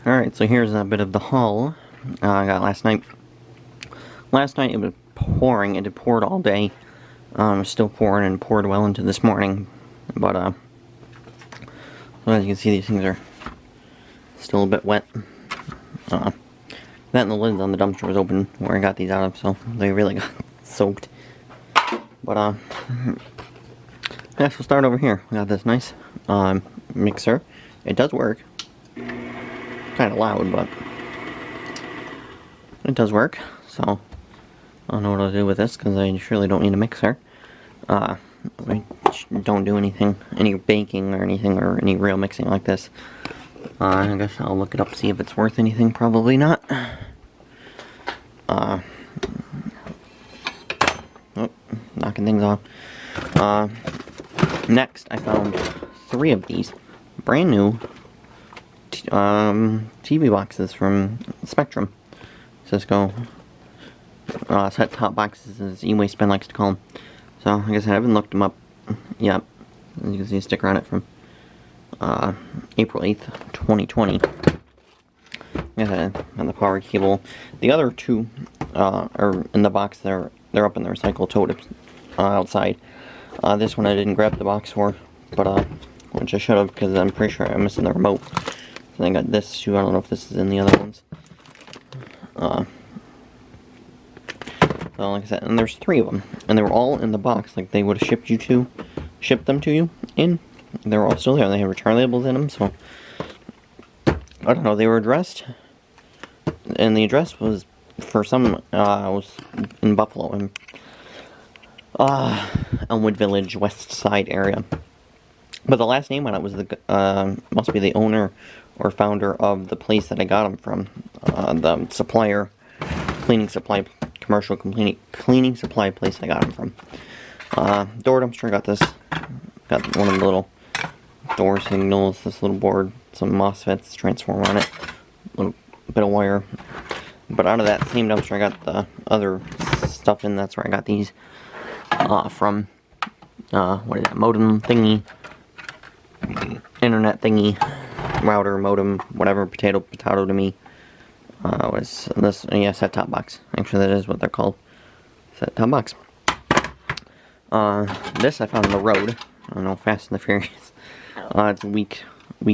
Alright, so here's a bit of the haul I got last night. Last night it was pouring. It had poured all day. Still pouring and poured well into this morning. But, as you can see, these things are still a bit wet. That and the lids on the dumpster was open where I got these out of, so they really got soaked. But, I guess we'll start over here. We got this nice mixer. It does work. Kind of loud, but it does work. So I don't know what I'll do with this because I surely don't need a mixer. I don't do anything, any baking or anything, or any real mixing like this. I guess I'll look it up, see if it's worth anything. Probably not. Oh, knocking things off. Next, I found 3 of these brand new TV boxes from Spectrum. Cisco set-top boxes, as E-Waste Ben likes to call them. So, like I said, I haven't looked them up yet. As you can see, a sticker on it from April 8th, 2020. And the power cable. The other 2 are in the box. They're up in the recycle tote outside. This one I didn't grab the box for, but which I should have, because I'm pretty sure I'm missing the remote. So I got this too. I don't know if this is in the other ones. So like I said, and there's 3 of them, and they were all in the box, like they would have shipped them to you in. They were all still there. They had return labels in them, so I don't know. They were addressed, and the address was for some was in Buffalo, in Elmwood Village, West Side area. But the last name on it was the must be the owner or founder of the place that I got them from, the supplier, commercial cleaning supply place I got them from. Door dumpster, got this. Got one of the little door signals, this little board, some MOSFETs, transformer on it, a little bit of wire. But out of that same dumpster, I got the other stuff in. That's where I got these from. What is that? Modem thingy, internet thingy, router, modem, whatever. Potato to me. Was this? Yeah, set-top box. Actually, that is what they're called. Set-top box. This I found on the road. I don't know, Fast and the Furious. It's weak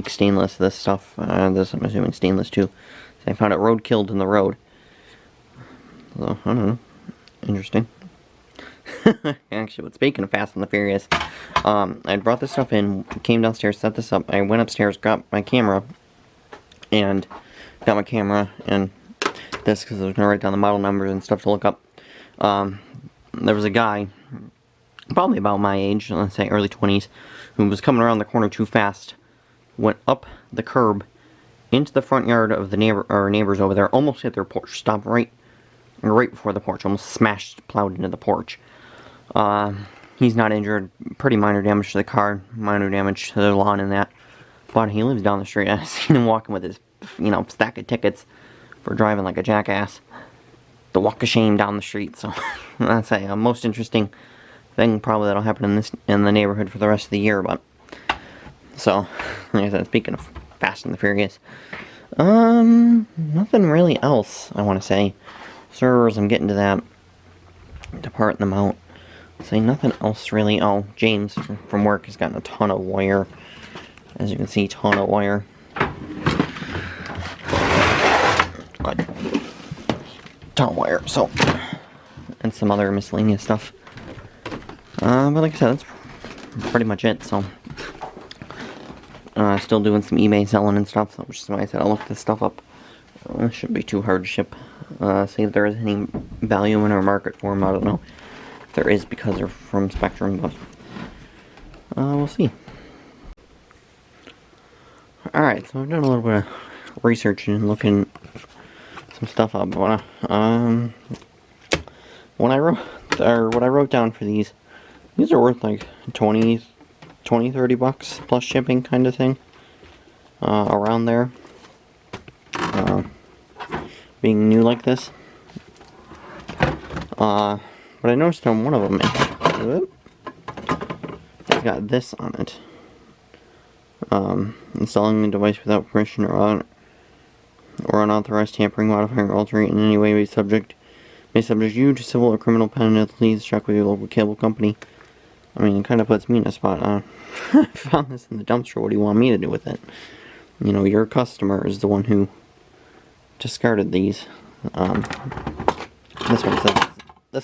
stainless, this stuff. This I'm assuming stainless too. So I found it road-killed in the road. So, I don't know. Interesting. Actually, but speaking of Fast and the Furious, I brought this stuff in, came downstairs, set this up. I went upstairs, got my camera, and this, because I was going to write down the model numbers and stuff to look up. There was a guy, probably about my age, let's say early 20s, who was coming around the corner too fast, went up the curb into the front yard of the neighbors over there, almost hit their porch, stopped right before the porch, almost plowed into the porch. He's not injured, pretty minor damage to the car, minor damage to the lawn and that, but he lives down the street. I've seen him walking with his, stack of tickets for driving like a jackass. The walk of shame down the street, so that's a most interesting thing probably that'll happen in the neighborhood for the rest of the year. But so, like I said, speaking of Fast and the Furious, nothing really else I want to say. Servers, I'm getting to that. Departing them out. Say nothing else really. Oh, James from work has gotten a ton of wire. As you can see, ton of wire. Ton of wire. So, and some other miscellaneous stuff. But like I said, that's pretty much it. So, still doing some eBay selling and stuff. So, which is why I said I'll look this stuff up. It shouldn't be too hard to ship. See if there is any value in our market for them. I don't know if there is because they're from Spectrum, but we'll see. Alright, so I've done a little bit of research and looking some stuff up. What I wrote down for these are worth like 20, 30 bucks plus shipping kind of thing. Around there. Being new like this. But I noticed on one of them, it's got this on it. Installing the device without permission or or unauthorized tampering, modifying, or altering in any way may subject you to civil or criminal penalties. Check with your local cable company. I mean, it kind of puts me in a spot. I found this in the dumpster. What do you want me to do with it? You know, your customer is the one who discarded these. This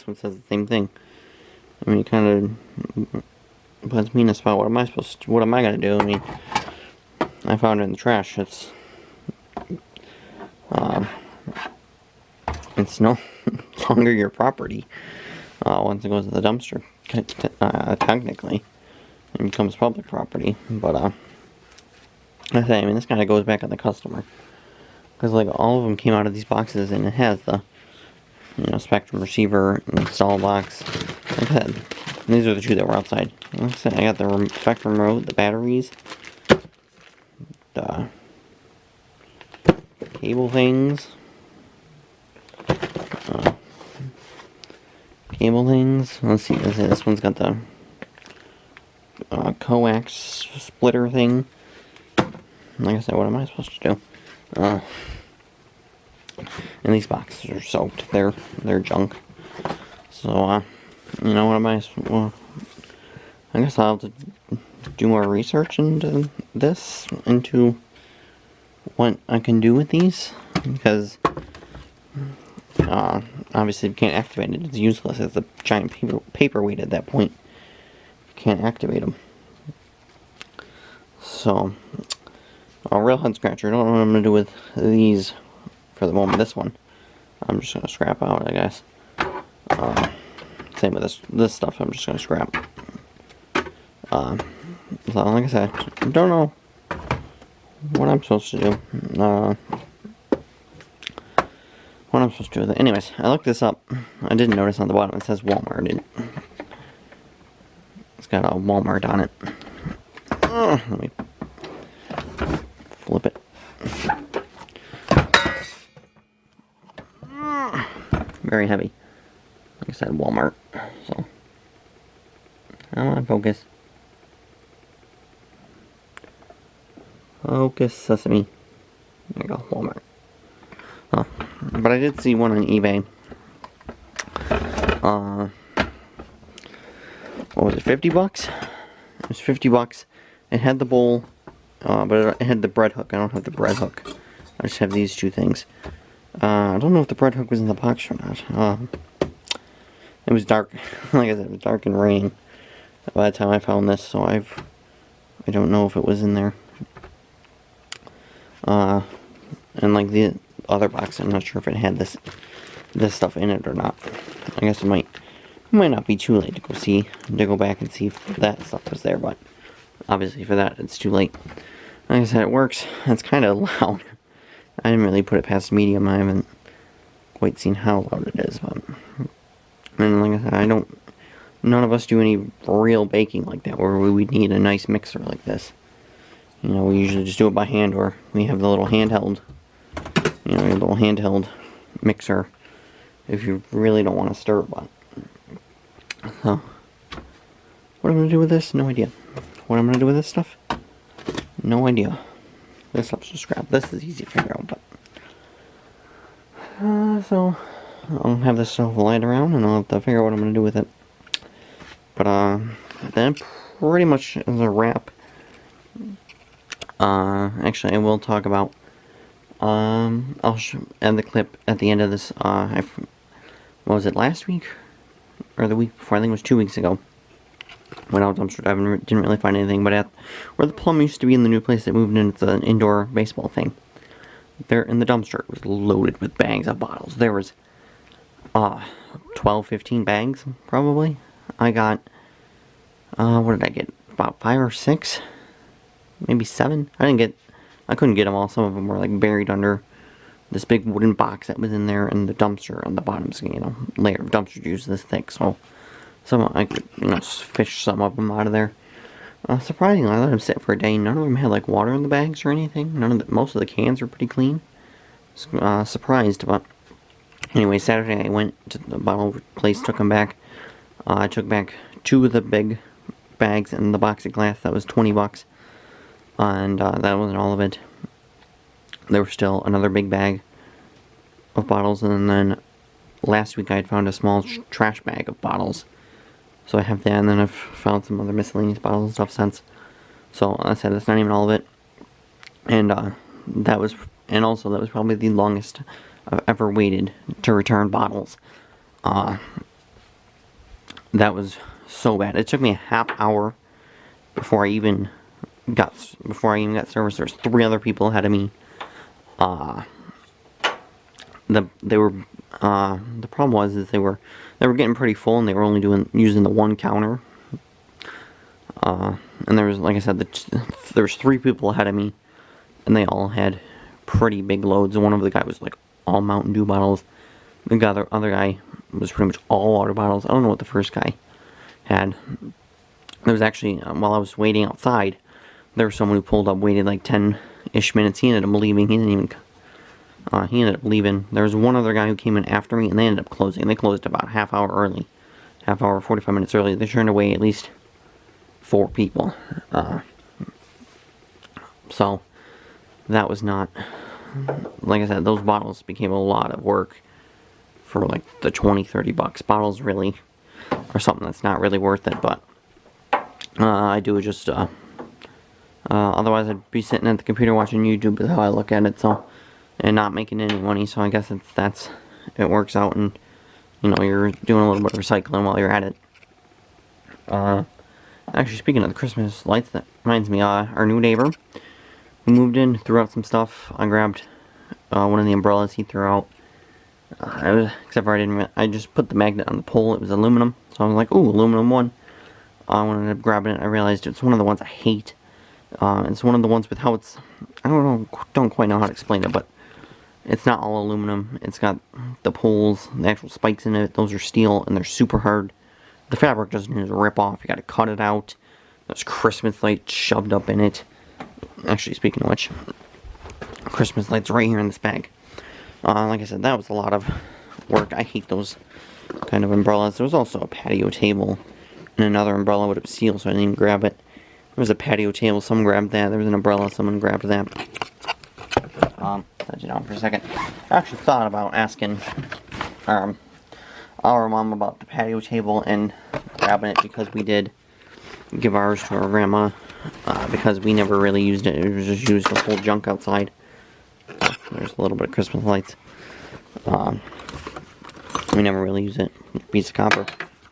one says the same thing. I mean, it kind of puts me in a spot. What am I gonna do? I mean, I found it in the trash. It's no longer your property once it goes to the dumpster. Technically, it becomes public property. But I mean, this kind of goes back on the customer, because like all of them came out of these boxes, and it has the Spectrum receiver install box. Like I said, these are the two that were outside. Like I said, I got the Spectrum remote, the batteries, the cable things. Let's see. This one's got the coax splitter thing. Like I said, what am I supposed to do? And these boxes are soaked. They're junk. So, what am I? Well, I guess I'll have to do more research into this, into what I can do with these, because obviously you can't activate it. It's useless. It's a giant paperweight at that point. You can't activate them. So, a real head scratcher. I don't know what I'm going to do with these for the moment. This one, I'm just going to scrap out, I guess. Same with this stuff. I'm just going to scrap. So, like I said, I don't know what I'm supposed to do. What I'm supposed to do with it. Anyways, I looked this up. I didn't notice on the bottom it says Walmart. It's got a Walmart on it. Let me flip it. Very heavy. Like I said, Walmart. So, come on, focus. Focus, sesame. There you go, Walmart. But I did see one on eBay. What was it, 50 bucks? It was 50 bucks. It had the bowl, but it had the bread hook. I don't have the bread hook. I just have these two things. I don't know if the bread hook was in the box or not. It was dark. Like I said, it was dark and raining by the time I found this, so I don't know if it was in there. And like the other box, I'm not sure if it had this stuff in it or not. I guess it might not be too late to go back and see if that stuff was there, but obviously for that it's too late. Like I said, it works. It's kind of loud. I didn't really put it past medium. I haven't quite seen how loud it is, but and like I said, none of us do any real baking like that where we would need a nice mixer like this. You know, we usually just do it by hand, or we have the little handheld, your little handheld mixer if you really don't want to stir. But so, what I'm going to do with this? No idea. What I'm going to do with this stuff? No idea. This stuff's just scrap. This is easy to figure out, but so I'll have this stuff lying around, and I'll have to figure out what I'm going to do with it. But that pretty much is a wrap. Actually, I will talk about. I'll end the clip at the end of this. What was it, last week or the week before? I think it was 2 weeks ago. Went out dumpster diving, didn't really find anything, but at where the plum used to be in the new place that moved in, it's an indoor baseball thing. There in the dumpster, it was loaded with bags of bottles. There was 12, 15 bags, probably. I got, what did I get? About 5 or 6? Maybe 7? I couldn't get them all. Some of them were like buried under this big wooden box that was in there, and the dumpster on the bottom's, layer of dumpster juice this thick, so I could, fish some of them out of there. Surprisingly, I let them sit for a day. None of them had like water in the bags or anything. Most of the cans were pretty clean. Surprised, but anyway, Saturday I went to the bottle place, took them back. I took back 2 of the big bags and the box of glass. That was 20 bucks. And that wasn't all of it. there was still another big bag of bottles, and then last week I had found a small trash bag of bottles. So I have that, and then I've found some other miscellaneous bottles and stuff since. So I said that's not even all of it. And that was probably the longest I've ever waited to return bottles. That was so bad. It took me a half hour before I even got service. There's 3 other people ahead of me. The problem was they were getting pretty full, and they were only using the one counter. And there was, like I said, there was 3 people ahead of me, and they all had pretty big loads. And one of the guys was like all Mountain Dew bottles. The other guy was pretty much all water bottles. I don't know what the first guy had. There was actually, while I was waiting outside, there was someone who pulled up, waited like 10-ish minutes. He ended up leaving. He ended up leaving. There was one other guy who came in after me, and they ended up closing. They closed about a half hour early. 45 minutes early. They turned away at least 4 people. So, that was not... Like I said, those bottles became a lot of work for like the $20-30. Bottles really are something that's not really worth it, but I do it just otherwise I'd be sitting at the computer watching YouTube is how I look at it, so, and not making any money. So I guess it works out, and you know, you're doing a little bit of recycling while you're at it. Actually, speaking of the Christmas lights, that reminds me, our new neighbor who moved in threw out some stuff. I grabbed one of the umbrellas he threw out. Except for I just put the magnet on the pole. It was aluminum, so I was like, ooh, aluminum one. I ended up grabbing it. I realized it's one of the ones I hate. It's one of the ones with how it's, I don't quite know how to explain it, but it's not all aluminum. It's got the poles, the actual spikes in it. Those are steel, and they're super hard. The fabric doesn't just rip off. You gotta cut it out. There's Christmas lights shoved up in it. Actually, speaking of which, Christmas lights right here in this bag. Like I said, that was a lot of work. I hate those kind of umbrellas. There was also a patio table and another umbrella, but it was steel, so I didn't even grab it. There was a patio table. Someone grabbed that. There was an umbrella. Someone grabbed that. Set you down for a second. I actually thought about asking our mom about the patio table and grabbing it, because we did give ours to our grandma, because we never really used it. It was just used to hold junk outside. There's a little bit of Christmas lights. We never really use it. Piece of copper.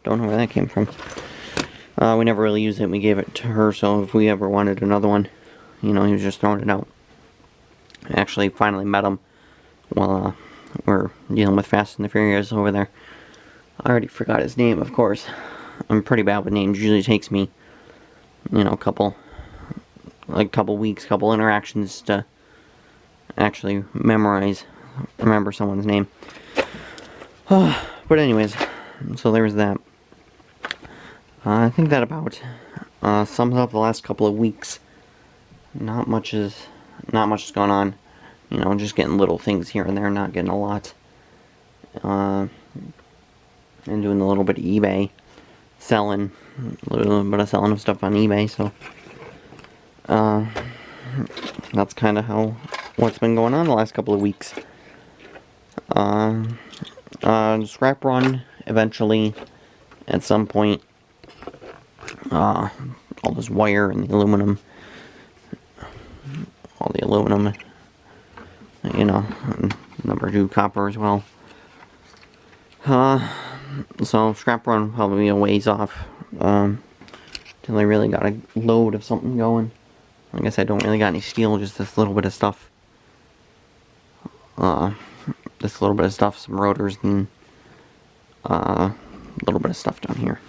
Don't know where that came from. We never really used it. We gave it to her, so if we ever wanted another one, you know, he was just throwing it out. I actually finally met him while we're dealing with Fast and the Furious over there. I already forgot his name, of course. I'm pretty bad with names. Usually takes me, you know, a couple weeks, couple interactions to actually remember someone's name. But anyways, so there was that. I think that about sums up the last couple of weeks. Not much has gone on. You know, just getting little things here and there, not getting a lot. And doing a little bit of eBay, selling a little bit of selling of stuff on eBay. So that's kind of what's been going on the last couple of weeks. Scrap run eventually at some point. All this wire and the aluminum, you know, and number 2 copper as well. So scrap run probably a ways off, till I really got a load of something going. Like I said, I don't really got any steel, just this little bit of stuff. Some rotors, and a little bit of stuff down here.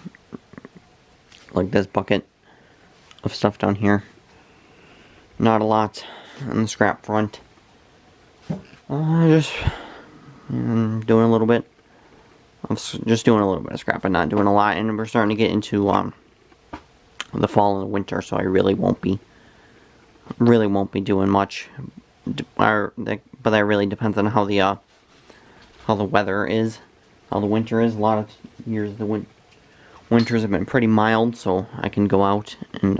Like this bucket of stuff down here. Not a lot on the scrap front. Just doing a little bit. I'm just doing a little bit of scrap and not doing a lot. And we're starting to get into the fall and the winter, so I really won't be doing much. But that really depends on how the weather is, how the winter is. A lot of years the winters have been pretty mild, so I can go out and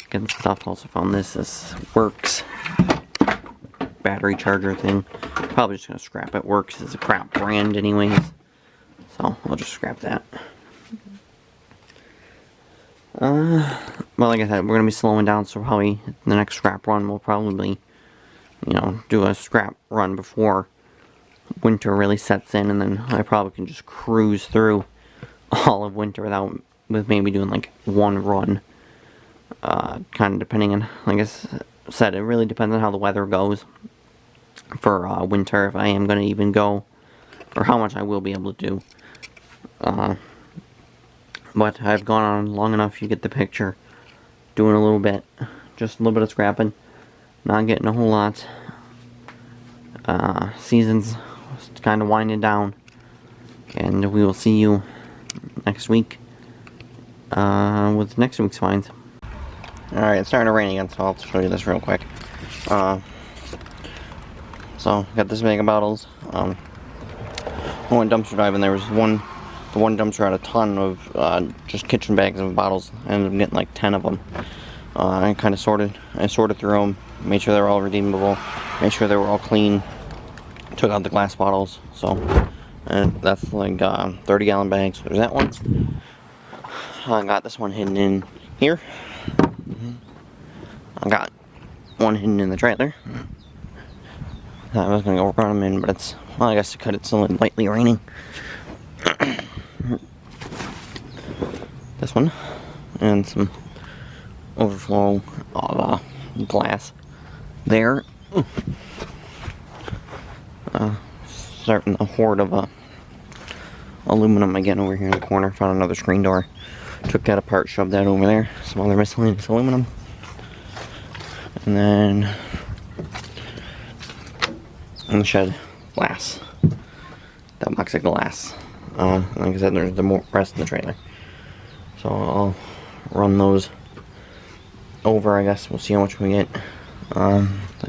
get stuff. Also found this works. battery charger thing. Probably just gonna scrap it. Works as a crap brand anyways. So I'll just scrap that. Well, like I said, we're gonna be slowing down, so probably the next scrap run will probably, you know, do a scrap run before winter really sets in, and then I probably can just cruise through all of winter with maybe doing like one run. Kind of depending on, like I said, it really depends on how the weather goes for winter, if I am going to even go, or how much I will be able to do. But I've gone on long enough, you get the picture. Doing a little bit, just a little bit of scrapping, not getting a whole lot. Season's kind of winding down, and we will see you next week with next week's finds. Alright, it's starting to rain again, so I'll show you this real quick. So, got this bag of bottles. I went dumpster diving. There was the one dumpster had a ton of just kitchen bags of bottles. I ended up getting like 10 of them. I kind of sorted through them, made sure they were all redeemable, made sure they were all clean, took out the glass bottles. So, and that's like 30-gallon bags. There's that one. I got this one hidden in here. I got one hidden in the trailer. I was gonna go run them in, but it's, well, I guess it's only lightly raining. This one, and some overflow of glass there. Starting a hoard of aluminum again over here in the corner. Found another screen door. Took that apart, shoved that over there. Some other miscellaneous aluminum. And then in the shed, glass. That box of glass. Like I said, there's the rest in the trailer. So I'll run those over, I guess. We'll see how much we get.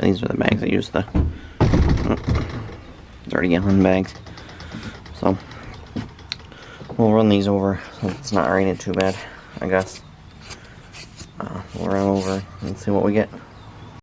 These are the bags I use, the 30-gallon bags. So we'll run these over so it's not raining too bad, I guess. We'll run over and see what we get.